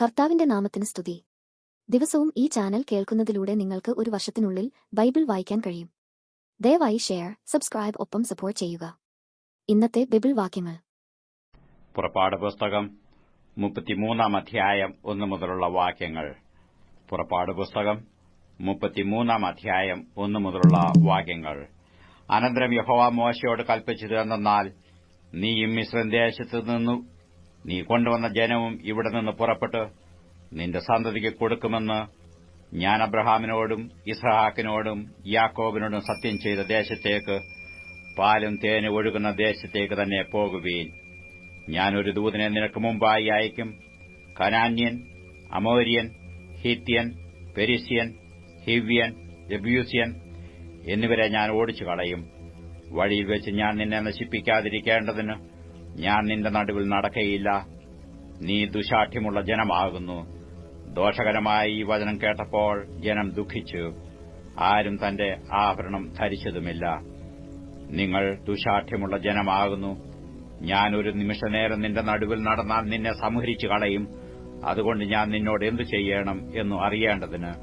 കർത്താവിന്റെ നാമത്തിന് സ്തുതി. ദിവസവും ഈ ചാനൽ കേൾക്കുന്നതിലൂടെ നിങ്ങൾക്ക് ഒരു വർഷത്തിനുള്ളിൽ ബൈബിൾ വായിക്കാൻ കഴിയും. ദയവായി ഷെയർ, സബ്സ്ക്രൈബ് ഒപ്പം സപ്പോർട്ട് ചെയ്യുക. ഇന്നത്തെ ബൈബിൾ വാക്യങ്ങൾ. പുറപ്പാട് പുസ്തകം 33 അധ്യായം 1 മുതലുള്ള വാക്യങ്ങൾ. പുറപ്പാട് പുസ്തകം 33 അധ്യായം 1 മുതലുള്ള വാക്യങ്ങൾ. അനന്തരം യഹോവ മോശയോട് കൽപ്പിച്ചത് എന്തെന്നാൽ, നീയും മിസ്രയീം ദേശത്തു നിന്നു നീ കൊണ്ടുവന്ന ജനവും ഇവിടെ നിന്ന് പുറപ്പെട്ട് നിന്റെ സന്തതിക്ക് കൊടുക്കുമെന്ന് ഞാൻ അബ്രഹാമിനോടും ഇസ്ഹാക്കിനോടും യാക്കോബിനോടും സത്യം ചെയ്ത ദേശത്തേക്ക്, പാലും തേനും ഒഴുകുന്ന ദേശത്തേക്ക് തന്നെ പോകുവീൻ. ഞാനൊരു ദൂതനെ നിനക്ക് മുമ്പായി അയക്കും. കനാന്യൻ, അമോര്യൻ, ഹിത്യൻ, പെരിസ്യൻ, ഹിവ്യൻ, യെബൂസ്യൻ എന്നിവരെ ഞാൻ ഓടിച്ചു കളയും. വഴിയിൽ വെച്ച് ഞാൻ നിന്നെ നശിപ്പിക്കാതിരിക്കേണ്ടതിന് ഞാൻ നിന്റെ നടുവിൽ നടക്കയില്ല. നീ ദുശാഠ്യമുള്ള ജനമാകുന്നു. ദോഷകരമായ ഈ വചനം കേട്ടപ്പോൾ ജനം ദുഃഖിച്ചു. ആരും തന്റെ ആഭരണം ധരിച്ചതുമില്ല. നിങ്ങൾ ദുശാഠ്യമുള്ള ജനമാകുന്നു. ഞാൻ ഒരു നിമിഷനേരം നിന്റെ നടുവിൽ നടന്നാൽ നിന്നെ സംഹരിച്ചു കളയും. അതുകൊണ്ട് ഞാൻ നിന്നോട് എന്തു ചെയ്യണം എന്നു അറിയേണ്ടതിന്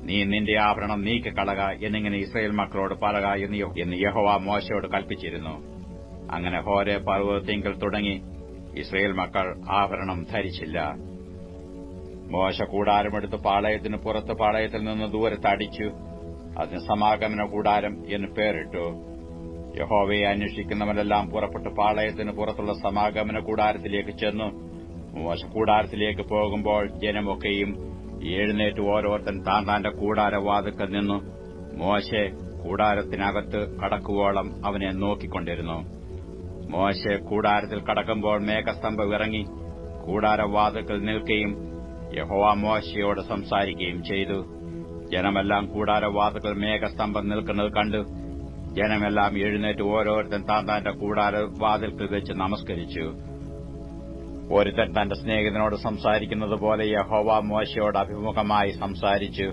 നീ നിന്റെ ആഭരണം നീക്കിക്കളക എന്നിങ്ങനെ ഇസ്രായേൽ മക്കളോട് പറക എന്ന് യഹോവ മോശയോട് കൽപ്പിച്ചിരുന്നു. അങ്ങനെ ഹോരേബ് പർവ്വതത്തിങ്കൽ തുടങ്ങി ഇസ്രായേൽ മക്കൾ ആഭരണം ധരിച്ചില്ല. മോശ കൂടാരമെടുത്ത് പാളയത്തിന് പുറത്ത് പാളയത്തിൽ നിന്ന് ദൂരത്ത് അടിച്ചു. അതിന് സമാഗമന കൂടാരം എന്ന് പേരിട്ടു. യഹോവയെ അന്വേഷിക്കുന്നവരെല്ലാം പുറപ്പെട്ട് പാളയത്തിന് പുറത്തുള്ള സമാഗമന കൂടാരത്തിലേക്ക് ചെന്നു. മോശ കൂടാരത്തിലേക്ക് പോകുമ്പോൾ ജനമൊക്കെയും എഴുന്നേറ്റ് ഓരോരുത്തൻ താന്റെ കൂടാരവാതിൽക്കൽ നിന്നു. മോശെ കൂടാരത്തിനകത്ത് കടക്കുവോളം അവനെ നോക്കിക്കൊണ്ടിരുന്നു. മോശെ കൂടാരത്തിൽ കടക്കുമ്പോൾ മേഘസ്തംഭം ഇറങ്ങി കൂടാരവാതിൽക്കൽ നിൽക്കുകയും യഹോവ മോശയോട് സംസാരിക്കുകയും ചെയ്തു. ജനമെല്ലാം കൂടാരവാതിൽക്കൽ മേഘസ്തംഭം നിൽക്കുന്നത് കണ്ടു. ജനമെല്ലാം എഴുന്നേറ്റ് ഓരോരുത്തൻ താന്റെ കൂടാരവാതിൽക്കൽ വെച്ച് നമസ്കരിച്ചു. ഒരുത്തൻ തന്റെ സ്നേഹിതനോട് സംസാരിക്കുന്നത് പോലെ യഹോവ മോശയോട് അഭിമുഖമായി സംസാരിച്ചു.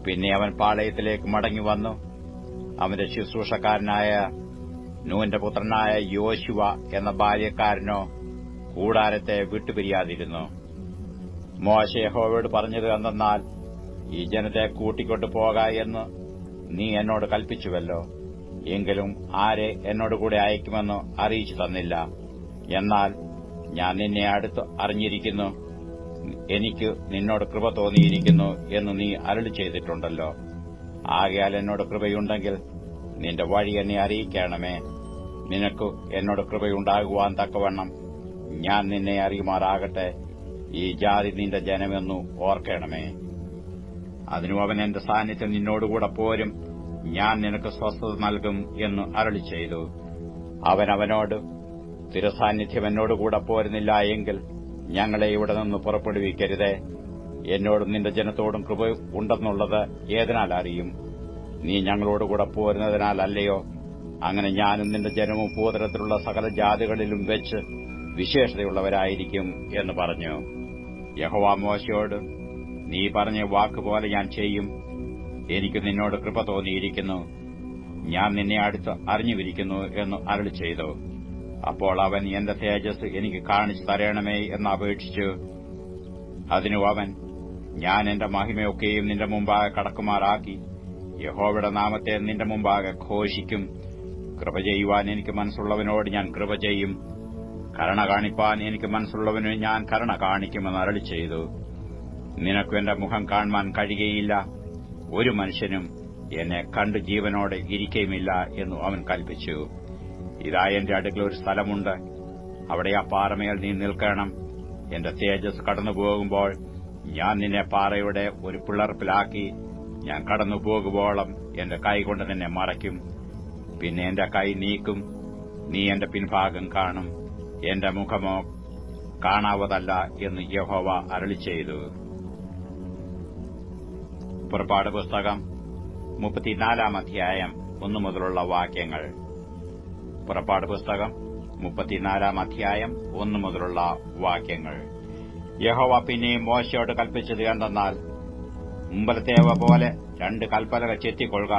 പിന്നെ അവൻ പാളയത്തിലേക്ക് മടങ്ങിവന്നു. അവന്റെ ശുശ്രൂഷക്കാരനായ നൂന്റെ പുത്രനായ യോശുവ എന്ന ബാല്യക്കാരനോ കൂടാരത്തെ വിട്ടുപിരിയാതിരുന്നു. മോശ യഹോവയോട് പറഞ്ഞത് എന്തെന്നാൽ, ഈ ജനത്തെ കൂട്ടിക്കൊണ്ടു പോക എന്ന് നീ എന്നോട് കൽപ്പിച്ചുവല്ലോ. എങ്കിലും ആരെ എന്നോടുകൂടെ അയക്കുമെന്ന് അറിയിച്ചു തന്നില്ല. എന്നാൽ ഞാൻ നിന്നെ അടുത്ത് അറിഞ്ഞിരിക്കുന്നു, എനിക്ക് നിന്നോട് കൃപ തോന്നിയിരിക്കുന്നു എന്ന് നീ അരുളി ചെയ്തിട്ടുണ്ടല്ലോ. ആകയാൽ എന്നോട് കൃപയുണ്ടെങ്കിൽ നിന്റെ വഴി എന്നെ അറിയിക്കണമേ. നിനക്ക് എന്നോട് കൃപയുണ്ടാകുവാൻ തക്കവണ്ണം ഞാൻ നിന്നെ അറിയുമാറാകട്ടെ. ഈ ജാതി നിന്റെ ജനമെന്നു ഓർക്കണമേ. അതിനും അവൻ എന്റെ സാന്നിധ്യം നിന്നോടുകൂടെ പോരും, ഞാൻ നിനക്ക് സ്വസ്ഥത നൽകും എന്ന് അരുളി ചെയ്തു. അവനോട്, തിരുസാന്നിധ്യം എന്നോടുകൂടെ പോരുന്നില്ല എങ്കിൽ ഞങ്ങളെ ഇവിടെ നിന്ന് പുറപ്പെടുവിക്കരുതേ. എന്നോടും നിന്റെ ജനത്തോടും കൃപ ഉണ്ടെന്നുള്ളത് ഏതിനാൽ അറിയും? നീ ഞങ്ങളോടുകൂടെ പോരുന്നതിനാലല്ലയോ? അങ്ങനെ ഞാനും നിന്റെ ജനവും ഭൂതലത്തിലുള്ള സകല ജാതികളിലും വെച്ച് വിശേഷതയുള്ളവരായിരിക്കും എന്ന് പറഞ്ഞു. യഹോവ മോശയോട്, നീ പറഞ്ഞ വാക്കുപോലെ ഞാൻ ചെയ്യും. എനിക്ക് നിന്നോട് കൃപ തോന്നിയിരിക്കുന്നു, ഞാൻ നിന്നെ അടുത്ത് അറിഞ്ഞുവിരിക്കുന്നു എന്ന് അരുളി ചെയ്തു. അപ്പോൾ അവൻ എന്റെ തേജസ് എനിക്ക് കാണിച്ചു തരണമേ എന്ന് അപേക്ഷിച്ചു. അതിനു അവൻ, ഞാൻ എന്റെ മഹിമയൊക്കെയും നിന്റെ മുമ്പാകെ കടക്കുമാറാക്കി യഹോവയുടെ നാമത്തെ നിന്റെ മുമ്പാകെ ഘോഷിക്കും. കൃപ ചെയ്യുവാൻ എനിക്ക് മനസ്സുള്ളവനോട് ഞാൻ കൃപ ചെയ്യും, കരുണ കാണിപ്പാൻ എനിക്ക് മനസ്സുള്ളവന് ഞാൻ കരുണ കാണിക്കുമെന്ന് അരുളി ചെയ്തു. നിനക്ക് എന്റെ മുഖം കാണുവാൻ കഴിയുകയില്ല, ഒരു മനുഷ്യനും എന്നെ കണ്ടു ജീവനോടെ ഇരിക്കുകയുമില്ല എന്നു അവൻ കൽപ്പിച്ചു. ഇതാ എന്റെ അടുക്കൽ ഒരു സ്ഥലമുണ്ട്, അവിടെ ആ പാറമേൽ നീ നിൽക്കണം. എന്റെ തേജസ് കടന്നുപോകുമ്പോൾ ഞാൻ നിന്നെ പാറയുടെ ഒരു പിളർപ്പിലാക്കി ഞാൻ കടന്നുപോകുവോളം എന്റെ കൈകൊണ്ട് നിന്നെ മറയ്ക്കും. പിന്നെ എന്റെ കൈ നീക്കും, നീ എന്റെ പിൻഭാഗം കാണും, എന്റെ മുഖമോ കാണാവതല്ല എന്ന് യഹോവ അരുളി ചെയ്തു. പുറപ്പാട് പുസ്തകം 34 അധ്യായം 1 മുതലുള്ള വാക്യങ്ങൾ. പുറപ്പാട് പുസ്തകം 34 അധ്യായം 1 മുതലുള്ള വാക്യങ്ങൾ. യഹോവ പിന്നെയും മോശയോട് കൽപ്പിച്ചത് എന്തെന്നാൽ, മുമ്പലത്തേവ പോലെ 2 കൽപ്പലക ചെത്തിക്കൊള്ളുക.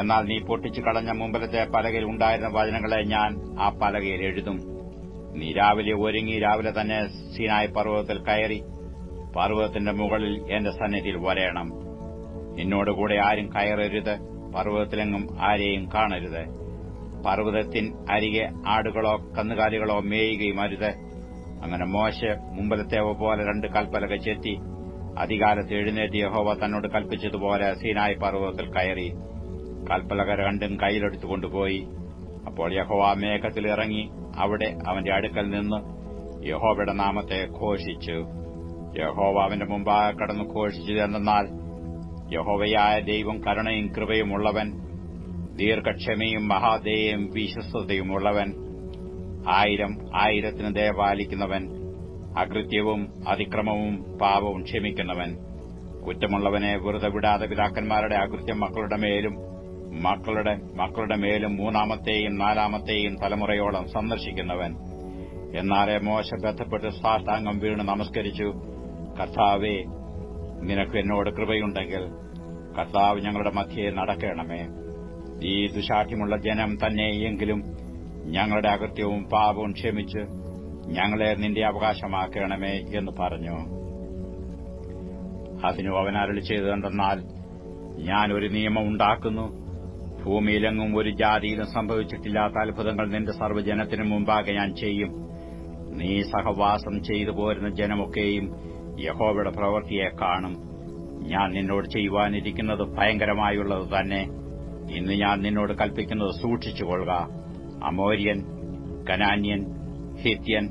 എന്നാൽ നീ പൊട്ടിച്ചു കളഞ്ഞ മുമ്പലത്തെ പലകയിൽ ഉണ്ടായിരുന്ന വചനങ്ങളെ ഞാൻ ആ പലകയിൽ എഴുതും. നീ രാവിലെ ഒരുങ്ങി രാവിലെ തന്നെ സീനായി പർവ്വതത്തിൽ കയറി പർവ്വതത്തിന്റെ മുകളിൽ എന്റെ സന്നിധിയിൽ വരേണം. നിന്നോടുകൂടെ ആരും കയറരുത്, പർവ്വതത്തിലെങ്ങും ആരെയും കാണരുത്. പർവ്വതത്തിൻ അരികെ ആടുകളോ കന്നുകാലികളോ മേയുകയും അരുത്. അങ്ങനെ മോശെ മുമ്പലത്തേവ പോലെ 2 കൽപ്പലക ചെത്തി അതികാലത്ത് എഴുന്നേറ്റ് യഹോവ തന്നോട് കൽപ്പിച്ചതുപോലെ സീനായി പർവ്വതത്തിൽ കയറി കൽപ്പലക 2 കൈയിലെടുത്തുകൊണ്ടുപോയി. അപ്പോൾ യഹോവ മേഘത്തിൽ ഇറങ്ങി അവിടെ അവന്റെ അടുക്കൽ നിന്ന് യഹോവയുടെ നാമത്തെ ഘോഷിച്ചു. യഹോവ അവന്റെ മുമ്പാകെ കടന്നു ഘോഷിച്ചത് എന്തെന്നാൽ, യഹോവയായ ദൈവം കരുണയും കൃപയും ഉള്ളവൻ, ദീർഘക്ഷമയും മഹാദയയും വിശ്വസ്തതയും ഉള്ളവൻ, 1000 ദയ പാലിക്കുന്നവൻ, അകൃത്യവും അതിക്രമവും പാപവും ക്ഷമിക്കുന്നവൻ, കുറ്റമുള്ളവനെ വെറുതെ വിടാതെ പിതാക്കന്മാരുടെ അകൃത്യം മക്കളുടെ മേലും മക്കളുടെ മേലും 3-ാമത്തെയും 4-ാമത്തെയും തലമുറയോളം സന്ദർശിക്കുന്നവൻ. എന്നാലേ മോശെ ബന്ധപ്പെട്ട് സാഷ്ടാംഗം വീണ് നമസ്കരിച്ചു. കർത്താവേ, നിനക്ക് എന്നോട് കൃപയുണ്ടെങ്കിൽ കർത്താവ് ഞങ്ങളുടെ മധ്യേ നടക്കണമേ. ഈ ദുശാഠ്യമുള്ള ജനം തന്നെയെങ്കിലും ഞങ്ങളുടെ അകൃത്യവും പാപവും ക്ഷമിച്ച് ഞങ്ങളെ നിന്റെ അവകാശമാക്കണമേ എന്ന് പറഞ്ഞു. അതിനു അവൻ അരുളി ചെയ്തതെന്തെന്നാൽ, ഞാൻ ഒരു നിയമം ഉണ്ടാക്കുന്നു. ഭൂമിയിലെങ്ങും ഒരു ജാതിയിലും സംഭവിച്ചിട്ടില്ലാത്ത അത്ഭുതങ്ങൾ നിന്റെ സർവ്വജനത്തിനു മുമ്പാകെ ഞാൻ ചെയ്യും. നീ സഹവാസം ചെയ്തു പോരുന്ന ജനമൊക്കെയും യഹോവയുടെ പ്രവൃത്തിയെ കാണും. ഞാൻ നിന്നോട് ചെയ്യുവാനിരിക്കുന്നത് ഭയങ്കരമായുള്ളത് തന്നെ. ഇന്ന് ഞാൻ നിന്നോട് കൽപ്പിക്കുന്നത് സൂക്ഷിച്ചുകൊള്ളുക. അമോര്യൻ, കനാന്യൻ, ഹിത്യൻ,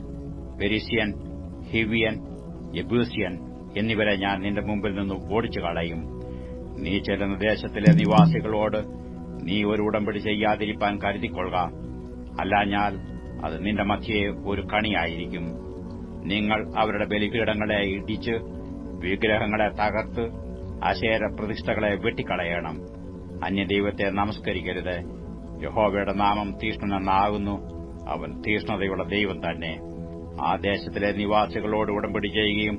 പെരിസ്യൻ, ഹിവിയൻ, യെബൂസ്യൻ എന്നിവരെ ഞാൻ നിന്റെ മുമ്പിൽ നിന്ന് ഓടിച്ചു കളയും. നീ ചെല്ലുന്ന ദേശത്തിലെ നിവാസികളോട് നീ ഒരു ഉടമ്പടി ചെയ്യാതിരിപ്പാൻ കരുതിക്കൊള്ളുക. അല്ലാഞ്ഞാൽ അത് നിന്റെ മധ്യേ ഒരു കണിയായിരിക്കും. നിങ്ങൾ അവരുടെ ബലിപീഠങ്ങളെ ഇടിച്ച് വിഗ്രഹങ്ങളെ തകർത്ത് അശേര പ്രതിഷ്ഠകളെ വെട്ടിക്കളയണം. അന്യദൈവത്തെ നമസ്കരിക്കരുത്. യഹോവയുടെ നാമം തീഷ്ണനെന്നാകുന്നു. അവൻ തീഷ്ണതയുള്ള ദൈവം തന്നെ. ആ ദേശത്തിലെ നിവാസികളോട് ഉടമ്പടി ചെയ്യുകയും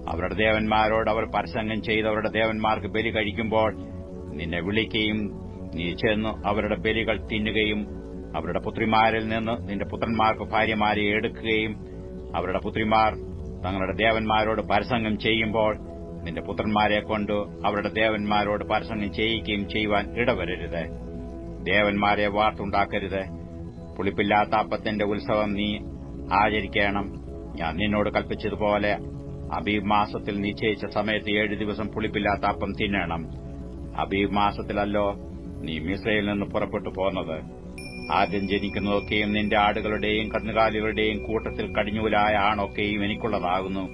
അവരുടെ ദേവന്മാരോട് അവർ പരസംഗം ചെയ്തവരുടെ ദേവന്മാർക്ക് ബലി കഴിക്കുമ്പോൾ നിന്നെ വിളിക്കുകയും നീ ചെന്ന് അവരുടെ ബലികൾ തിന്നുകയും അവരുടെ പുത്രിമാരിൽ നിന്ന് നിന്റെ പുത്രന്മാർക്ക് ഭാര്യമാരെ എടുക്കുകയും അവരുടെ പുത്രിമാർ തങ്ങളുടെ ദേവന്മാരോട് പരസംഗം ചെയ്യുമ്പോൾ നിന്റെ പുത്രന്മാരെ കൊണ്ട് അവരുടെ ദേവന്മാരോട് പരസംഗം ചെയ്യിക്കുകയും ചെയ്യുവാൻ ഇടവരരുത്. ദേവന്മാരെ വാർത്തുണ്ടാക്കരുത്. പുളിപ്പില്ലാത്ത അപ്പത്തിന്റെ ഉത്സവം നീ ആചരിക്കണം. ഞാൻ നിന്നോട് കൽപ്പിച്ചതുപോലെ അബീബ് മാസത്തിൽ നിശ്ചയിച്ച സമയത്ത് 7 ദിവസം പുളിപ്പില്ലാത്ത അപ്പം തിന്നണം. അബീബ് മാസത്തിലല്ലോ നീ മിസ്രയിൽ നിന്ന് പുറപ്പെട്ടു പോന്നത്. ആദ്യം ജനിക്കുന്നതൊക്കെയും നിന്റെ ആടുകളുടെയും കന്നുകാലികളുടെയും കൂട്ടത്തിൽ കടിഞ്ഞൂലായ ആണൊക്കെയും എനിക്കുള്ളതാകുന്നു.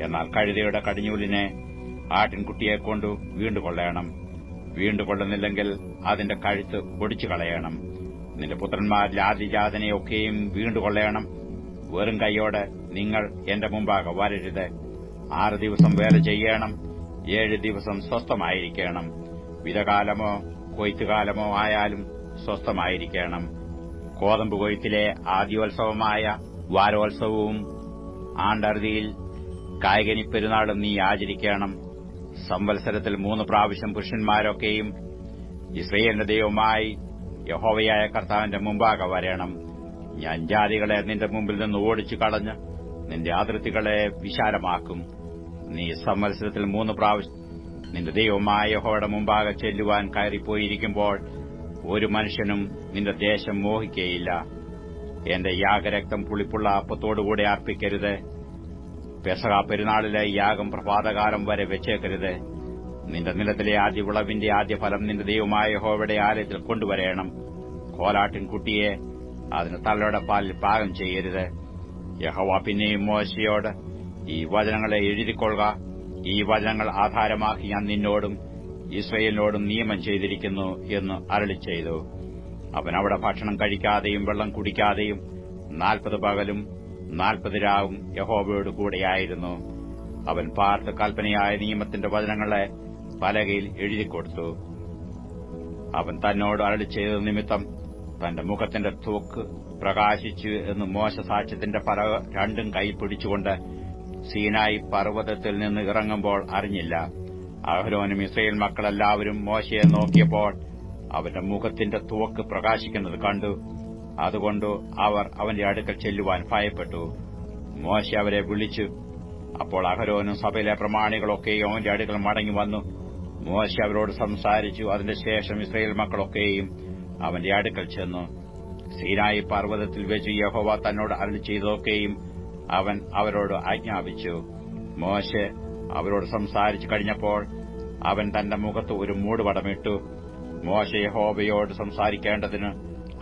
എന്നാൽ കഴുതയുടെ കടിഞ്ഞൂലിനെ ആട്ടിൻകുട്ടിയെക്കൊണ്ട് വീണ്ടുകൊള്ളണം. വീണ്ടുകൊള്ളുന്നില്ലെങ്കിൽ അതിന്റെ കഴുത്ത് ഒടിച്ചു കളയണം. നിന്റെ പുത്രന്മാരിൽ ആദ്യജാതനെയൊക്കെയും വീണ്ടുകൊള്ളണം. വെറും കൈയോടെ നിങ്ങൾ എന്റെ മുമ്പാകെ വരരുത്. 6 ദിവസം വേല ചെയ്യണം. 7 ദിവസം സ്വസ്ഥമായിരിക്കണം. വിതകാലമോ കൊയ്ത്തുകാലമോ ആയാലും സ്വസ്ഥമായിരിക്കണം. കോതമ്പ് കൊയ്ത്തിലെ ആദ്യോത്സവമായ വാരോത്സവവും ആണ്ടറുതിയിൽ കായ്കനി പെരുന്നാളും നീ ആചരിക്കണം. സംവത്സരത്തിൽ 3 പ്രാവശ്യം പുരുഷന്മാരൊക്കെയും ഇസ്രായേലിന്റെ ദൈവമായി യഹോവയായ കർത്താവിന്റെ മുമ്പാകെ വരണം. ഞാൻ ജാതികളെ നിന്റെ മുമ്പിൽ നിന്ന് ഓടിച്ചു കളഞ്ഞ് നിന്റെ അതിർത്തികളെ വിശാലമാക്കും. നീ സംവത്സരത്തിൽ 3 പ്രാവശ്യം നിന്റെ ദൈവമായ യഹോവയുടെ മുമ്പാകെ ചെല്ലുവാൻ കയറിപ്പോയിരിക്കുമ്പോൾ ഒരു മനുഷ്യനും നിന്റെ ദേശം മോഹിക്കുകയില്ല. എന്റെ യാഗരക്തം പുളിപ്പുള്ള അപ്പത്തോടുകൂടെ അർപ്പിക്കരുത്. പെസഹ പെരുന്നാളിലെ യാഗം പ്രഭാതകാലം വരെ വെച്ചേക്കരുത്. നിന്റെ നിലത്തിലെ ആദ്യ വിളവിന്റെ ആദ്യഫലം നിന്റെ ദൈവമായ യഹോവയുടെ ആലയത്തിൽ കൊണ്ടുവരേണം. കോലാട്ടിൻകുട്ടിയെ അതിന് തള്ളയുടെ പാലിൽ പാകം ചെയ്യരുത്. യഹോവ പിന്നെയും മോശയോട്, ഈ വചനങ്ങളെ എഴുതിക്കൊള്ളുക. ഈ വചനങ്ങൾ ആധാരമാക്കി ഞാൻ നിന്നോടും ഇസ്രായേലിനോടും നിയമം ചെയ്തിരിക്കുന്നു എന്ന് അരുളി ചെയ്തു. അവൻ അവിടെ ഭക്ഷണം കഴിക്കാതെയും വെള്ളം കുടിക്കാതെയും 40 പകലും 40 രാവും യഹോവയോട് കൂടെയായിരുന്നു. അവൻ പാർത്ത് കൽപ്പനയായ നിയമത്തിന്റെ വചനങ്ങളെ പലകയിൽ എഴുതിക്കൊടുത്തു. അവൻ തന്നോട് അരുളി ചെയ്ത നിമിത്തം തന്റെ മുഖത്തിന്റെ ത്വക്ക് പ്രകാശിച്ചു എന്ന് മോശ സാക്ഷ്യത്തിന്റെ പലക 2 കൈ പിടിച്ചുകൊണ്ട് സീനായി പർവ്വതത്തിൽ നിന്ന് ഇറങ്ങുമ്പോൾ അറിഞ്ഞില്ല. അഹരോനും ഇസ്രായേൽ മക്കളെല്ലാവരും മോശയെ നോക്കിയപ്പോൾ അവന്റെ മുഖത്തിന്റെ ത്വക്ക് പ്രകാശിക്കുന്നത് കണ്ടു. അതുകൊണ്ട് അവർ അവന്റെ അടുക്കൽ ചെല്ലുവാൻ ഭയപ്പെട്ടു. മോശ അവരെ വിളിച്ചു, അപ്പോൾ അഹരോനും സഭയിലെ പ്രമാണികളൊക്കെയും അവന്റെ അടുക്കൽ മടങ്ങി വന്നു. മോശെ അവരോട് സംസാരിച്ചു. അതിന്റെ ശേഷം ഇസ്രായേൽ മക്കളൊക്കെയും അവന്റെ അടുക്കൽ ചെന്നു. സീനായി പർവ്വതത്തിൽ വെച്ച് യഹോവ തന്നോട് അരുളി ചെയ്തതൊക്കെയും അവൻ അവരോട് ആജ്ഞാപിച്ചു. മോശെ അവരോട് സംസാരിച്ചു കഴിഞ്ഞപ്പോൾ അവൻ തന്റെ മുഖത്ത് ഒരു മൂടുപടമിട്ടു. മോശെ യഹോവയോട് സംസാരിക്കേണ്ടതിന്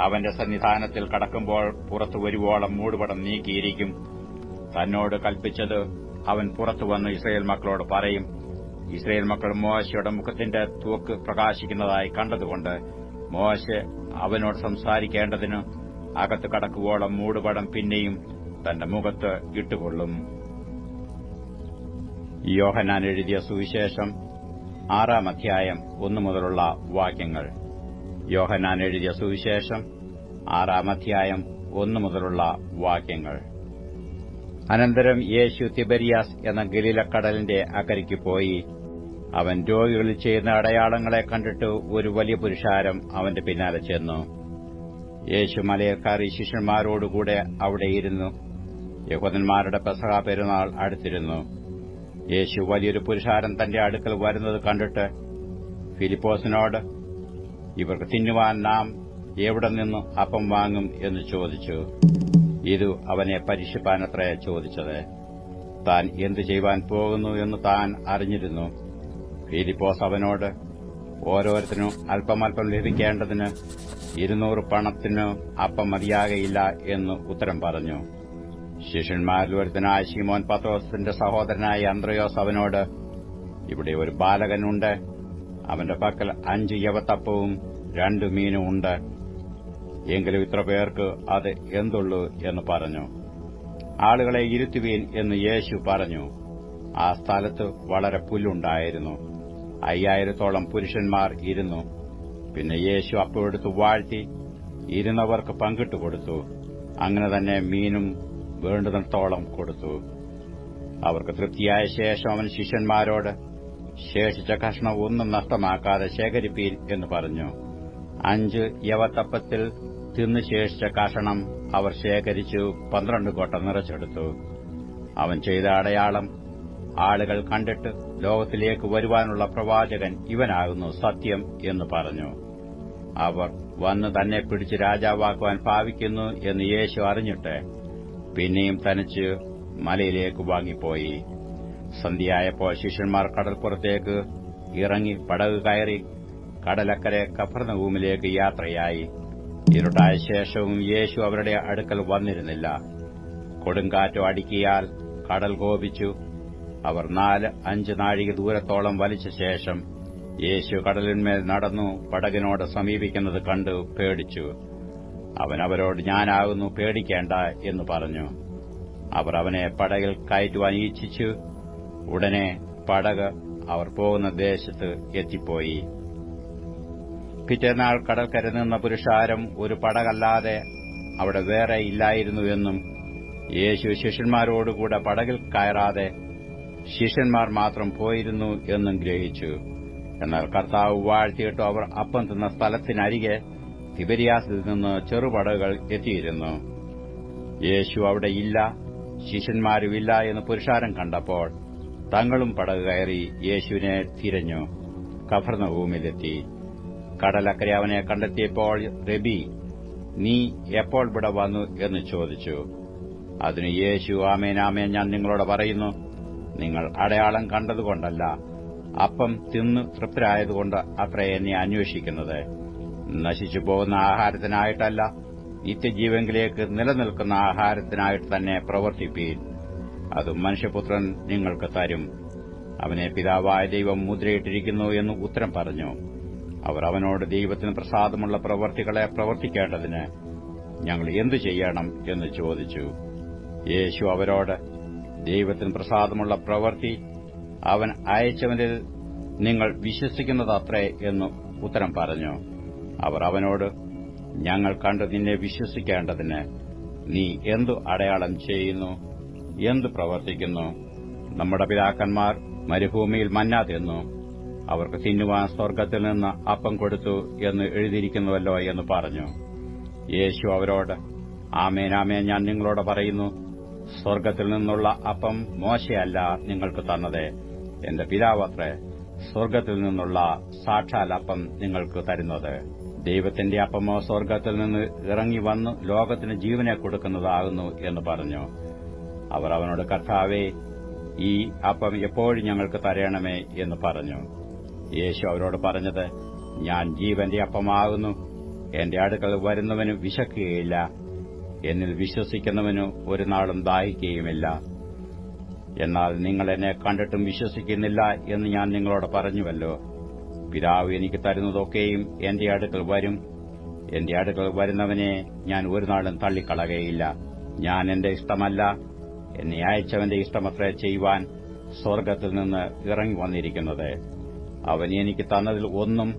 അവന്റെ സന്നിധാനത്തിൽ കടക്കുമ്പോൾ പുറത്തു വരുവോളം മൂടുപടം നീക്കിയിരിക്കും. തന്നോട് കൽപ്പിച്ചത് അവൻ പുറത്തുവന്ന് ഇസ്രായേൽ മക്കളോട് പറയും. ഇസ്രായേൽ മക്കൾ മോശയുടെ മുഖത്തിന്റെ തൂക്ക് പ്രകാശിക്കുന്നതായി കണ്ടതുകൊണ്ട് മോശെ അവനോട് സംസാരിക്കേണ്ടതിന് അകത്ത് കടക്കുവോളം മൂടുപടം പിന്നെയും തന്റെ മുഖത്ത് ഇട്ടുകൊള്ളും. യോഹന്നാൻ എഴുതിയ സുവിശേഷം 6-ാം അധ്യായം 1 മുതലുള്ള വാക്യങ്ങൾ. യോഹന്നാൻ എഴുതിയ സുവിശേഷം 6-ാം അധ്യായം 1 മുതലുള്ള വാക്യങ്ങൾ. അനന്തരം യേശു തിബരിയാസ് എന്ന ഗലീലക്കടലിന്റെ അക്കരയ്ക്ക് പോയി. അവൻ രോഗികളിൽ ചെയ്യുന്ന അടയാളങ്ങളെ കണ്ടിട്ട് ഒരു വലിയ പുരുഷാരം അവന്റെ പിന്നാലെ ചെന്നു. യേശു മലയിൽ കയറി ശിഷ്യന്മാരോടുകൂടെ അവിടെയിരുന്നു. യഹൂദന്മാരുടെ പെസഹ പെരുന്നാൾ അടുത്തിരുന്നു. യേശു വലിയൊരു പുരുഷാരം തന്റെ അടുക്കൽ വരുന്നത് കണ്ടിട്ട് ഫിലിപ്പോസിനോട്, ഇവർക്ക് തിന്നുവാൻ നാം എവിടെ നിന്ന് അപ്പം വാങ്ങും എന്ന് ചോദിച്ചു. ഇതു അവനെ പരീക്ഷിപ്പാനത്രേ ചോദിച്ചത്. താൻ എന്തു ചെയ്യുവാൻ പോകുന്നു എന്ന് താൻ അറിഞ്ഞിരുന്നു. ഫിലിപ്പോസ് അവനോട്, ഓരോരുത്തരും അല്പമല്പം ലഭിക്കേണ്ടതിന് 200 പണത്തിന് അപ്പം മതിയാകയില്ല എന്ന് ഉത്തരം പറഞ്ഞു. ശിഷ്യന്മാരിൽ ഒരുത്തനായ ശിമോൻ പത്രോസിന്റെ സഹോദരനായ അന്ത്രയോസ് അവനോട്, ഇവിടെ ഒരു ബാലകനുണ്ട്. അവന്റെ പക്കൽ 5 യവത്തപ്പവും 2 മീനും ഉണ്ട്. എങ്കിലും ഇത്ര പേർക്ക് അത് എന്തുള്ളൂ എന്ന് പറഞ്ഞു. ആളുകളെ ഇരുത്തുവീൻ എന്ന് യേശു പറഞ്ഞു. ആ സ്ഥലത്ത് വളരെ പുല്ലുണ്ടായിരുന്നു. 5000-ഓളം പുരുഷന്മാർ ഇരുന്നു. പിന്നെ യേശു അപ്പമെടുത്ത് വാഴ്ത്തി ഇരുന്നവർക്ക് പങ്കിട്ടുകൊടുത്തു. അങ്ങനെ തന്നെ മീനും വേണ്ടുന്നിടത്തോളം കൊടുത്തു. അവർക്ക് തൃപ്തിയായ ശേഷം അവൻ ശിഷ്യന്മാരോട്, ശേഷിച്ച കഷ്ണം ഒന്നും നഷ്ടമാക്കാതെ ശേഖരിപ്പീൻ എന്ന് പറഞ്ഞു. 5 യവത്തപ്പത്തിൽ തിന്നു ശേഷിച്ച കഷണം അവർ ശേഖരിച്ചു 12 കൊട്ട നിറച്ചെടുത്തു. അവൻ ചെയ്ത അടയാളം ആളുകൾ കണ്ടിട്ട്, ലോകത്തിലേക്ക് വരുവാനുള്ള പ്രവാചകൻ ഇവനാകുന്നു സത്യം എന്ന് പറഞ്ഞു. അവർ വന്ന് തന്നെ പിടിച്ച് രാജാവാക്കുവാൻ ഭാവിക്കുന്നു എന്ന് യേശു അറിഞ്ഞിട്ട് പിന്നെയും തനിച്ച് മലയിലേക്ക് വാങ്ങിപ്പോയി. സന്ധ്യയായപ്പോൾ ശിഷ്യന്മാർ കടൽപ്പുറത്തേക്ക് ഇറങ്ങി പടക് കയറി കടലക്കരെ കഫർന്നഹൂമിലേക്ക് യാത്രയായി. ഇരുട്ടായ ശേഷവും യേശു അവരുടെ അടുക്കൽ വന്നിരുന്നില്ല. കൊടുങ്കാറ്റ് അടിക്കിയാൽ കടൽ കോപിച്ചു. അവർ 4-5 നാഴിക ദൂരത്തോളം വലിച്ച ശേഷം യേശു കടലിന്മേൽ നടന്നു പടകിനോട് സമീപിക്കുന്നത് കണ്ട് പേടിച്ചു. അവൻ അവരോട്, ഞാനാകുന്നു, പേടിക്കേണ്ട എന്ന് പറഞ്ഞു. അവർ അവനെ പടകിൽ കയറ്റുവാൻ ഇച്ഛിച്ചു. ഉടനെ പടക് അവർ പോകുന്ന ദേശത്ത് എത്തിപ്പോയി. പിറ്റേന്നാൾ കടൽക്കര നിന്ന പുരുഷാരം ഒരു പടകല്ലാതെ അവിടെ വേറെ ഇല്ലായിരുന്നുവെന്നും യേശു ശിഷ്യന്മാരോടുകൂടെ പടകിൽ കയറാതെ ശിഷ്യന്മാർ മാത്രം പോയിരുന്നു എന്നും ഗ്രഹിച്ചു. എന്നാൽ കർത്താവ് വാഴ്ത്തിയിട്ട് അവർ അപ്പം തിന്ന സ്ഥലത്തിനരികെ തിബരിയാസിൽ നിന്ന് ചെറുപടകുകൾ എത്തിയിരുന്നു. യേശു അവിടെ ഇല്ല, ശിഷ്യന്മാരുമില്ല എന്ന് പുരുഷാരം കണ്ടപ്പോൾ തങ്ങളും പടക് കയറി യേശുവിനെ തിരഞ്ഞു കഫർന്നഹൂമിലെത്തി. കടലക്കരെ അവനെ കണ്ടെത്തിയപ്പോൾ, റബി, നീ എപ്പോൾ ഇവിടെ വന്നു എന്ന് ചോദിച്ചു. അതിന് യേശു, ആമേൻ ആമേൻ, ഞാൻ നിങ്ങളോട് പറയുന്നു, നിങ്ങൾ അടയാളം കണ്ടതുകൊണ്ടല്ല, അപ്പം തിന്നു തൃപ്തരായതുകൊണ്ട് അത്ര എന്നെ അന്വേഷിക്കുന്നത്. നശിച്ചു പോകുന്ന ആഹാരത്തിനായിട്ടല്ല, നിത്യജീവങ്കിലേക്ക് നിലനിൽക്കുന്ന ആഹാരത്തിനായിട്ട് തന്നെ പ്രവർത്തിപ്പീൻ. അത് മനുഷ്യപുത്രൻ നിങ്ങൾക്ക് തരും. അവനെ പിതാവായ ദൈവം മുദ്രയിട്ടിരിക്കുന്നു എന്ന് ഉത്തരം പറഞ്ഞു. അവർ അവനോട്, ദൈവത്തിന് പ്രസാദമുള്ള പ്രവൃത്തികളെ പ്രവർത്തിക്കേണ്ടതിന് ഞങ്ങൾ എന്തു ചെയ്യണം എന്ന് ചോദിച്ചു. യേശു അവരോട്, ദൈവത്തിന് പ്രസാദമുള്ള പ്രവൃത്തി അവൻ അയച്ചവനിൽ നിങ്ങൾ വിശ്വസിക്കുന്നതത്രേ എന്ന് ഉത്തരം പറഞ്ഞു. അവർ അവനോട്, ഞങ്ങൾ കണ്ട് നിന്നെ വിശ്വസിക്കേണ്ടതിന് നീ എന്തു അടയാളം ചെയ്യുന്നു, എന്തു പ്രവർത്തിക്കുന്നു? നമ്മുടെ പിതാക്കന്മാർ മരുഭൂമിയിൽ മന്ന തിന്നു, അവർക്ക് തിന്നുവാൻ സ്വർഗ്ഗത്തിൽ നിന്ന് അപ്പം കൊടുത്തു എന്ന് എഴുതിയിരിക്കുന്നുവല്ലോ എന്ന് പറഞ്ഞു. യേശു അവരോട്, ആമേൻ ആമേൻ, ഞാൻ നിങ്ങളോട് പറയുന്നു, സ്വർഗ്ഗത്തിൽ നിന്നുള്ള അപ്പം മോശയല്ല നിങ്ങൾക്ക് തന്നത്, എന്റെ പിതാവത്രേ സ്വർഗ്ഗത്തിൽ നിന്നുള്ള സാക്ഷാൽ അപ്പം നിങ്ങൾക്ക് തരുന്നത്. ദൈവത്തിന്റെ അപ്പമോ സ്വർഗ്ഗത്തിൽ നിന്ന് ഇറങ്ങി വന്ന് ലോകത്തിന് ജീവനെ കൊടുക്കുന്നതാകുന്നു എന്ന് പറഞ്ഞു. അവർ അവനോട്, കർത്താവേ, ഈ അപ്പം എപ്പോഴും ഞങ്ങൾക്ക് തരണമേ എന്ന് പറഞ്ഞു. യേശു അവരോട് പറഞ്ഞത്, ഞാൻ ജീവന്റെ അപ്പമാകുന്നു. എന്റെ അടുക്കൽ വരുന്നവന് വിശക്കുകയില്ല, എന്നിൽ വിശ്വസിക്കുന്നവന് ഒരു നാളും ദാഹിക്കുകയുമില്ല. എന്നാൽ നിങ്ങൾ എന്നെ കണ്ടിട്ടും വിശ്വസിക്കുന്നില്ല എന്ന് ഞാൻ നിങ്ങളോട് പറഞ്ഞുവല്ലോ. പിതാവ് എനിക്ക് തരുന്നതൊക്കെയും എന്റെ അടുക്കൽ വരും. എന്റെ അടുക്കൽ വരുന്നവനെ ഞാൻ ഒരു നാളും തള്ളിക്കളകയില്ല. ഞാൻ എന്റെ ഇഷ്ടമല്ല, എന്നെ അയച്ചവന്റെ ഇഷ്ടമത്രേ ചെയ്യുവാൻ സ്വർഗ്ഗത്തിൽ നിന്ന് ഇറങ്ങി വന്നിരിക്കുന്നത്. അവൻ എനിക്ക് തന്നതിൽ ഒന്നും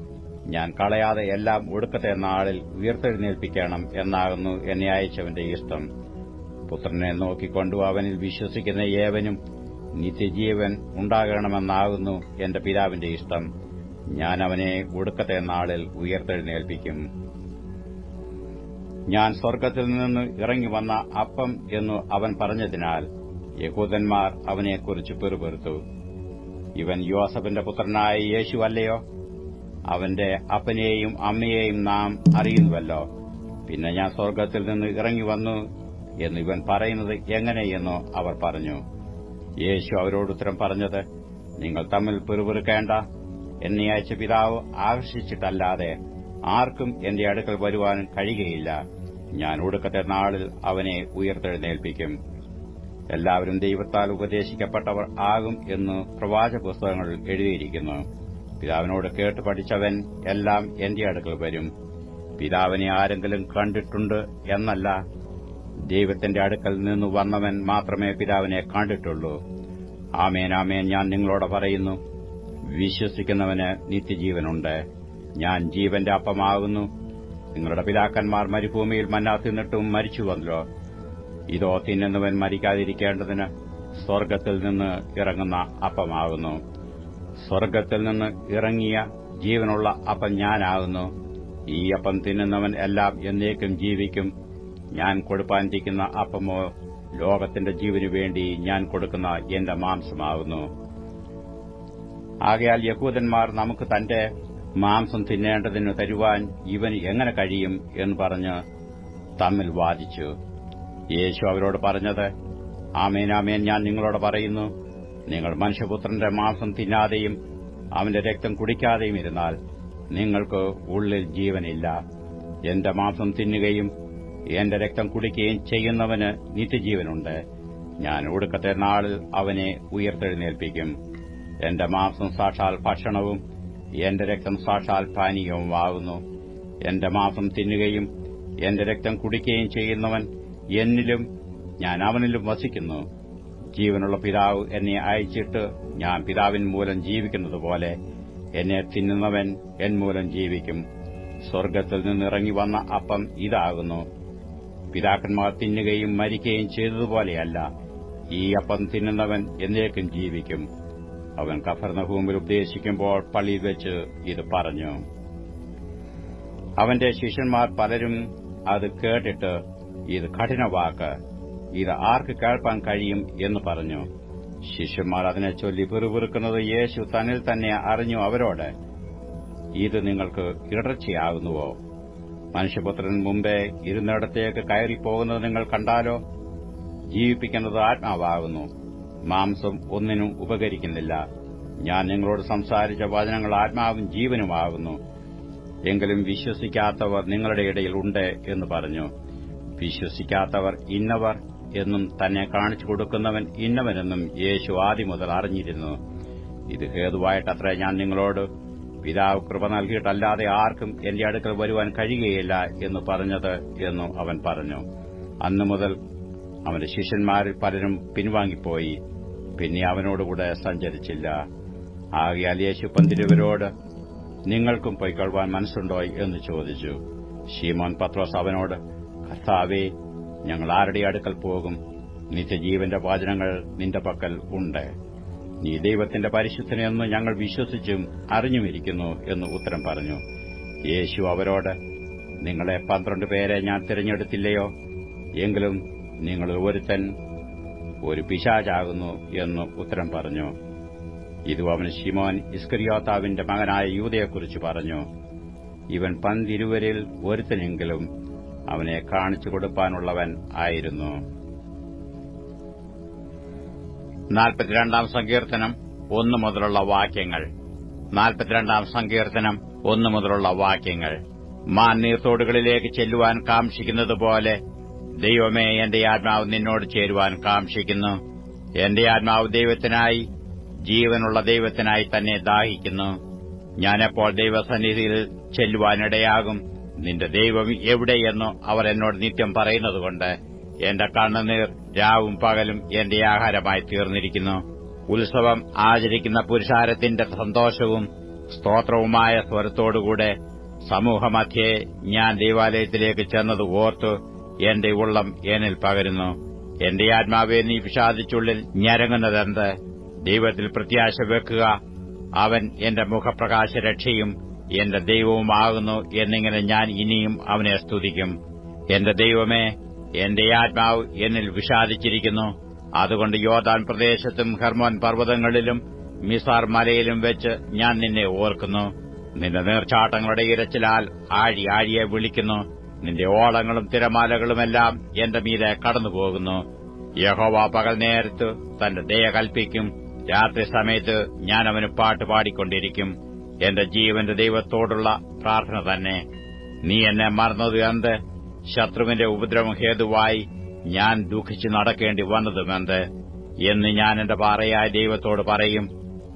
ഞാൻ കളയാതെ എല്ലാം ഒടുക്കത്തെ നാളിൽ ഉയർത്തെഴുന്നേൽപ്പിക്കണം എന്നാകുന്നു എന്നെ അയച്ചവന്റെ ഇഷ്ടം. പുത്രനെ നോക്കിക്കൊണ്ടു അവനിൽ വിശ്വസിക്കുന്ന ഏവനും നിത്യജീവൻ ഉണ്ടാകണമെന്നാകുന്നു എന്റെ പിതാവിന്റെ ഇഷ്ടം. ഞാൻ അവനെ ഒടുക്കത്തെ നാളിൽ ഉയർത്തെഴുന്നേൽപ്പിക്കും. ഞാൻ സ്വർഗ്ഗത്തിൽ നിന്ന് ഇറങ്ങി വന്ന അപ്പം എന്നു അവൻ പറഞ്ഞതിനാൽ യഹൂദന്മാർ അവനെക്കുറിച്ച് പെറുപെറുത്തു. ഇവൻ യോസഫിന്റെ പുത്രനായ യേശു അല്ലയോ? അവന്റെ അപ്പനെയും അമ്മയെയും നാം അറിയുന്നുവല്ലോ. പിന്നെ ഞാൻ സ്വർഗ്ഗത്തിൽ നിന്ന് ഇറങ്ങി വന്നു എന്ന് ഇവൻ പറയുന്നത് എങ്ങനെയെന്നോ അവർ പറഞ്ഞു. യേശു അവരോട് ഉത്തരം പറഞ്ഞത്, നിങ്ങൾ തമ്മിൽ പെറുപെറുക്കേണ്ട. എന്നെ അയച്ച പിതാവ് ആകർഷിച്ചിട്ടല്ലാതെ ആർക്കും എന്റെ അടുക്കൽ വരുവാൻ കഴിയുകയില്ല. ഞാൻ ഒടുക്കത്തെ നാളിൽ അവനെ ഉയർത്തെഴുന്നേൽപ്പിക്കും. എല്ലാവരും ദൈവത്താൽ ഉപദേശിക്കപ്പെട്ടവർ ആകും എന്ന് പ്രവാചകപുസ്തകങ്ങളിൽ എഴുതിയിരിക്കുന്നു. പിതാവിനോട് കേട്ട് പഠിച്ചവൻ എല്ലാം എന്റെ അടുക്കൽ വരും. പിതാവിനെ ആരെങ്കിലും കണ്ടിട്ടുണ്ട് എന്നല്ല, ദൈവത്തിന്റെ അടുക്കൽ നിന്ന് വന്നവൻ മാത്രമേ പിതാവിനെ കണ്ടിട്ടുള്ളൂ. ആമേൻ, ആമേൻ, ഞാൻ നിങ്ങളോട് പറയുന്നു, വിശ്വസിക്കുന്നവന് നിത്യജീവനുണ്ട്. ഞാൻ ജീവന്റെ അപ്പമാകുന്നു. നിങ്ങളുടെ പിതാക്കന്മാർ മരുഭൂമിയിൽ മന്ന തിന്നിട്ടും മരിച്ചുവല്ലോ. ഇതോ തിന്നുന്നവൻ മരിക്കാതിരിക്കേണ്ടതിന് സ്വർഗ്ഗത്തിൽ നിന്ന് ഇറങ്ങുന്ന അപ്പമാകുന്നു. സ്വർഗ്ഗത്തിൽ നിന്ന് ഇറങ്ങിയ ജീവനുള്ള അപ്പം ഞാനാകുന്നു. ഈ അപ്പം തിന്നുന്നവൻ എല്ലാം എന്നേക്കും ജീവിക്കും. ഞാൻ കൊടുപ്പാനിരിക്കുന്ന അപ്പമോ ലോകത്തിന്റെ ജീവനു വേണ്ടി ഞാൻ കൊടുക്കുന്ന എന്റെ മാംസമാകുന്നു. ആകയാൽ യഹൂദന്മാർ നമുക്ക് തന്റെ മാംസം തിന്നേണ്ടതിനു തരുവാൻ ഇവന് എങ്ങനെ കഴിയും എന്ന് പറഞ്ഞ് തമ്മിൽ വാദിച്ചു. യേശു അവരോട് പറഞ്ഞത്, ആമേൻ, ആമേൻ, ഞാൻ നിങ്ങളോട് പറയുന്നു, നിങ്ങൾ മനുഷ്യപുത്രന്റെ മാംസം തിന്നാതെയും അവന്റെ രക്തം കുടിക്കാതെയും ഇരുന്നാൽ നിങ്ങൾക്ക് ഉള്ളിൽ ജീവനില്ല. എന്റെ മാംസം തിന്നുകയും എന്റെ രക്തം കുടിക്കുകയും ചെയ്യുന്നവന് നിത്യജീവനുണ്ട്. ഞാൻ ഒടുക്കത്തെ നാളിൽ അവനെ ഉയർത്തെഴുന്നേൽപ്പിക്കും. എന്റെ മാംസം സാക്ഷാൽ ഭക്ഷണവും എന്റെ രക്തം സാക്ഷാൽ പാനീയവുമാകുന്നു. എന്റെ മാംസം തിന്നുകയും എന്റെ രക്തം കുടിക്കുകയും ചെയ്യുന്നവൻ എന്നിലും ഞാൻ അവനിലും വസിക്കുന്നു. ജീവനുള്ള പിതാവ് എന്നെ അയച്ചിട്ട് ഞാൻ പിതാവിൻ മൂലം ജീവിക്കുന്നതുപോലെ എന്നെ തിന്നുന്നവൻ എൻ മൂലം ജീവിക്കും. സ്വർഗ്ഗത്തിൽ നിന്നിറങ്ങി വന്ന അപ്പം ഇതാകുന്നു. പിതാക്കന്മാർ തിന്നുകയും മരിക്കുകയും ചെയ്തതുപോലെയല്ല, ഈ അപ്പം തിന്നുന്നവൻ എന്നേക്കും ജീവിക്കും. അവൻ കഫർന്നഹൂമിൽ ഉപദേശിക്കുമ്പോൾ പള്ളിയിൽ വെച്ച് ഇത് പറഞ്ഞു. അവന്റെ ശിഷ്യന്മാർ പലരും അത് കേട്ടിട്ട്, ഇത് കഠിനവാക്ക്, ഇത് ആർക്ക് കേൾപ്പാൻ കഴിയും എന്ന് പറഞ്ഞു. ശിഷ്യന്മാർ അതിനെ ചൊല്ലി പിറുപിറുക്കുന്നത് യേശു തന്നിൽ തന്നെ അറിഞ്ഞു അവരോട്, ഇത് നിങ്ങൾക്ക് ഇടർച്ചയാകുന്നുവോ? മനുഷ്യപുത്രൻ മുമ്പേ ഇരുന്നിടത്തേക്ക് കയറിപ്പോകുന്നത് നിങ്ങൾ കണ്ടാലോ? ജീവിപ്പിക്കുന്നത് ആത്മാവാകുന്നു, മാംസം ഒന്നിനും ഉപകരിക്കുന്നില്ല. ഞാൻ നിങ്ങളോട് സംസാരിച്ച വചനങ്ങൾ ആത്മാവും ജീവനുമാകുന്നു. എങ്കിലും വിശ്വസിക്കാത്തവർ നിങ്ങളുടെ ഇടയിൽ ഉണ്ട് എന്ന് പറഞ്ഞു. വിശ്വസിക്കാത്തവർ ഇന്നവർ എന്നും തന്നെ കാണിച്ചു കൊടുക്കുന്നവൻ ഇന്നവനെന്നും യേശു ആദ്യം മുതൽ അറിഞ്ഞിരുന്നു. ഇത് ഹേതുവായിട്ടത്രേ ഞാൻ നിങ്ങളോട് പിതാവ് കൃപ നൽകിയിട്ടല്ലാതെ ആർക്കും എന്റെ അടുക്കൽ വരുവാൻ കഴിയുകയില്ല എന്ന് പറഞ്ഞത് എന്നു അവൻ പറഞ്ഞു. അന്നു മുതൽ അവന്റെ ശിഷ്യന്മാരിൽ പലരും പിൻവാങ്ങിപ്പോയി, പിന്നെ അവനോടുകൂടെ സഞ്ചരിച്ചില്ല. ആകയാൽ യേശു പന്തിരുവരോട്, നിങ്ങൾക്കും പൊയ്ക്കൊള്ളുവാൻ മനസ്സുണ്ടോ എന്ന് ചോദിച്ചു. ശീമോൻ പത്രോസ് അവനോട്, കർത്താവേ, ഞങ്ങൾ ആരുടെ അടുക്കൽ പോകും? നിത്യജീവന്റെ വചനങ്ങൾ നിന്റെ പക്കൽ ഉണ്ട്. നീ ദൈവത്തിന്റെ പരിശുദ്ധനെന്ന് ഞങ്ങൾ വിശ്വസിച്ചും അറിഞ്ഞുമിരിക്കുന്നു എന്ന് ഉത്തരം പറഞ്ഞു. യേശു അവരോട്, നിങ്ങളെ 12 പേരെ ഞാൻ തിരഞ്ഞെടുത്തില്ലയോ? എങ്കിലും നിങ്ങൾ ഒരുത്തൻ ഒരു പിശാചാകുന്നു എന്ന് ഉത്തരം പറഞ്ഞു. ഇതും അവൻ ശിമോൻ ഇസ്കറിയോത്താവിന്റെ മകനായ യൂദയെക്കുറിച്ച് പറഞ്ഞു. ഇവൻ 12 ഒരുത്തനെങ്കിലും അവനെ കാണിച്ചു കൊടുപ്പാനുള്ളവൻ ആയിരുന്നു. 42 സങ്കീർത്തനം 1 മുതലുള്ള വാക്യങ്ങൾ. 42 സങ്കീർത്തനം 1 മുതലുള്ള വാക്യങ്ങൾ. മാൻ നീർത്തോടുകളിലേക്ക് ചെല്ലുവാൻ കാംക്ഷിക്കുന്നതുപോലെ ദൈവമേ, എന്റെ ആത്മാവ് നിന്നോട് ചേരുവാൻ കാംക്ഷിക്കുന്നു. എന്റെ ആത്മാവ് ദൈവത്തിനായി, ജീവനുള്ള ദൈവത്തിനായി തന്നെ ദാഹിക്കുന്നു. ഞാനെപ്പോൾ ദൈവസന്നിധിയിൽ ചെല്ലുവാനിടയാകും? നിന്റെ ദൈവം എവിടെയെന്ന് അവർ എന്നോട് നിത്യം പറയുന്നതുകൊണ്ട് എന്റെ കണ്ണുനീർ രാവും പകലും എന്റെ ആഹാരമായി തീർന്നിരിക്കുന്നു. ഉത്സവം ആചരിക്കുന്ന പുരുഷാരത്തിന്റെ സന്തോഷവും സ്തോത്രവുമായ സ്വരത്തോടുകൂടെ സമൂഹമധ്യേ ഞാൻ ദൈവാലയത്തിലേക്ക് ചെന്നത് ഓർത്തു എന്റെ ഉള്ളം എന്നിൽ പകരുന്നു. എന്റെ ആത്മാവെ, നീ വിഷാദിച്ചുള്ളിൽ ഞരങ്ങുന്നതെന്ത്? ദൈവത്തിൽ പ്രത്യാശ വെക്കുക. അവൻ എന്റെ മുഖപ്രകാശരക്ഷയും എന്റെ ദൈവവുമാകുന്നു എന്നിങ്ങനെ ഞാൻ ഇനിയും അവനെ സ്തുതിക്കും. എന്റെ ദൈവമേ, എന്റെ ആത്മാവ് എന്നിൽ വിഷാദിച്ചിരിക്കുന്നു. അതുകൊണ്ട് യോർദാൻ പ്രദേശത്തും ഹെർമോൻ പർവ്വതങ്ങളിലും മിസാർ മലയിലും വെച്ച് ഞാൻ നിന്നെ ഓർക്കുന്നു. നിന്റെ നീർച്ചാട്ടങ്ങളുടെ ഇരച്ചിലാൽ ആഴിയെ വിളിക്കുന്നു. നിന്റെ ഓളങ്ങളും തിരമാലകളുമെല്ലാം എന്റെ മീതെ കടന്നുപോകുന്നു. യഹോവ പകൽ നേരത്ത് തന്റെ ദയ കൽപ്പിക്കും. രാത്രി സമയത്ത് ഞാൻ അവന് പാട്ട് പാടിക്കൊണ്ടിരിക്കും. എന്റെ ജീവന്റെ ദൈവത്തോടുള്ള പ്രാർത്ഥന തന്നെ. നീ എന്നെ മറന്നത് എന്ത്? ശത്രുവിന്റെ ഉപദ്രവം ഹേതുവായി ഞാൻ ദുഃഖിച്ചു നടക്കേണ്ടി വന്നതുമെന്ത് എന്ന് ഞാൻ എന്റെ പാറയായ ദൈവത്തോട് പറയും.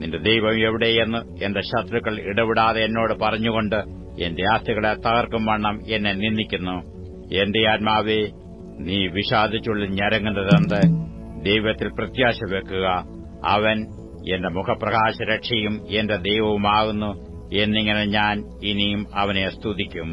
നിന്റെ ദൈവം എവിടെയെന്ന് എന്റെ ശത്രുക്കൾ ഇടപെടാതെ എന്നോട് പറഞ്ഞുകൊണ്ട് എന്റെ ആസ്തികളെ തകർക്കും വണ്ണം എന്നെ നിന്ദിക്കുന്നു. എന്റെ ആത്മാവേ, നീ വിഷാദിച്ചുള്ളിൽ ഞരങ്ങുന്നതെന്ത്? ദൈവത്തിൽ പ്രത്യാശ വെക്കുക. അവൻ എന്റെ മുഖപ്രകാശരക്ഷയും എന്റെ ദൈവവുമാകുന്നു എന്നിങ്ങനെ ഞാൻ ഇനിയും അവനെ സ്തുതിക്കും.